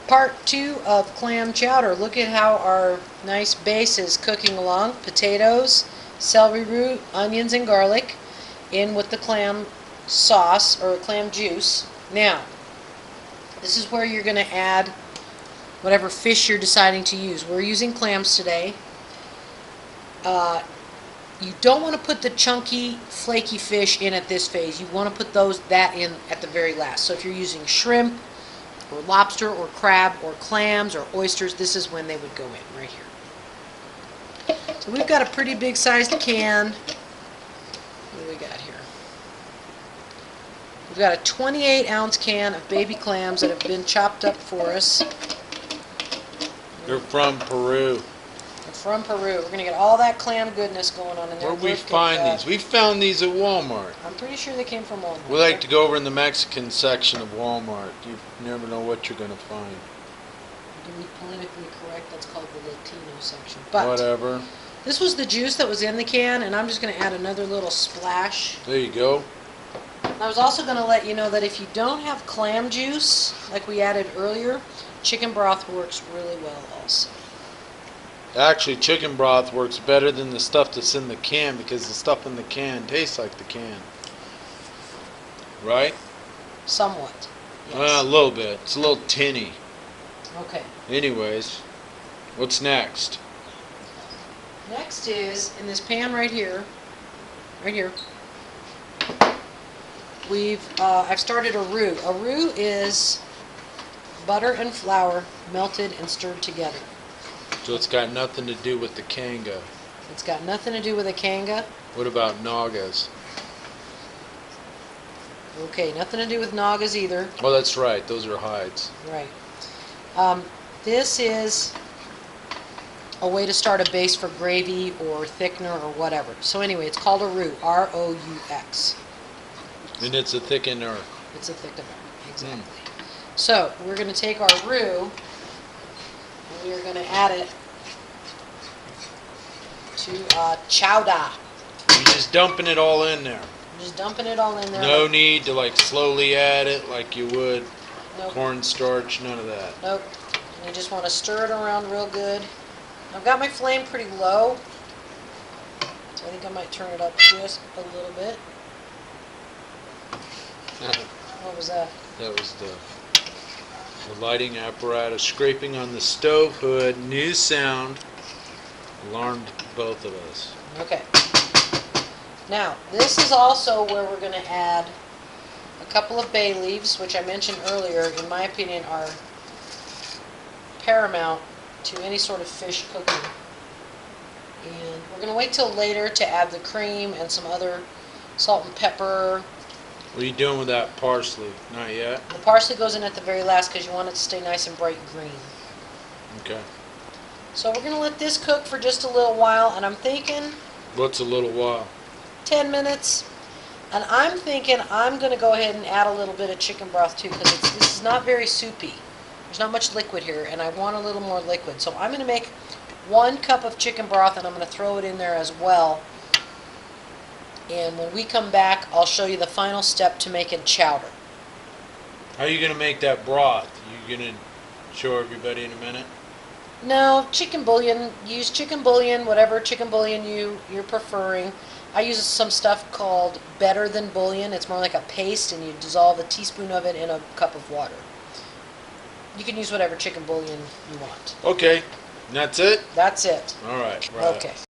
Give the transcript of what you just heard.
Part 2 of clam chowder. Look at how our nice base is cooking along. Potatoes, celery root, onions, and garlic in with the clam sauce or clam juice. Now, this is where you're going to add whatever fish you're deciding to use. We're using clams today. You don't want to put the chunky, flaky fish in at this phase. You want to put that in at the very last. So if you're using shrimp, or lobster, or crab, or clams, or oysters, this is when they would go in, right here. So we've got a pretty big sized can. What do we got here? We've got a 28-ounce can of baby clams that have been chopped up for us. They're from Peru. They're from Peru. We're going to get all that clam goodness going on in there. Where we find these? We found these at Walmart. I'm pretty sure they came from Walmart. We like to go over in the Mexican section of Walmart. You never know what you're going to find. To be politically correct, that's called the Latino section. But whatever. This was the juice that was in the can, and I'm just going to add another little splash. There you go. I was also going to let you know that if you don't have clam juice, like we added earlier, chicken broth works really well also. Actually, chicken broth works better than the stuff that's in the can because the stuff in the can tastes like the can. Right? Somewhat. Yes. Well, a little bit. It's a little tinny. Okay. Anyways, what's next? Next is, in this pan right here, I've started a roux. A roux is butter and flour melted and stirred together. So it's got nothing to do with the kanga. It's got nothing to do with a kanga. What about nagas? Okay, nothing to do with nagas either. Oh, that's right. Those are hides. Right. This is a way to start a base for gravy or thickener or whatever. So anyway, it's called a roux. R-O-U-X. And it's a thickener. It's a thickener, exactly. So we're going to take our roux and we are going to add it to chowder. You're just dumping it all in there. Just dumping it all in there. No need to like slowly add it like you would Nope. cornstarch, none of that. Nope. And you just want to stir it around real good. I've got my flame pretty low, so I think I might turn it up just a little bit. What was that? That was the lighting apparatus scraping on the stove hood. New sound. Alarmed both of us. Okay. Now, this is also where we're going to add a couple of bay leaves, which I mentioned earlier, in my opinion, are paramount to any sort of fish cooking. And we're going to wait till later to add the cream and some other salt and pepper. What are you doing with that parsley? Not yet? The parsley goes in at the very last because you want it to stay nice and bright green. Okay. So we're going to let this cook for just a little while, and I'm thinking What's a little while? 10 minutes. And I'm thinking I'm going to go ahead and add a little bit of chicken broth too, because this is not very soupy. There's not much liquid here, and I want a little more liquid. So I'm going to make 1 cup of chicken broth, and I'm going to throw it in there as well. And when we come back, I'll show you the final step to making chowder. How are you going to make that broth? You going to show everybody in a minute? No, chicken bouillon. Use chicken bouillon, whatever chicken bouillon you're preferring. I use some stuff called Better Than Bouillon. It's more like a paste, and you dissolve a teaspoon of it in a cup of water. You can use whatever chicken bouillon you want. Okay. And that's it? That's it. All right. Okay.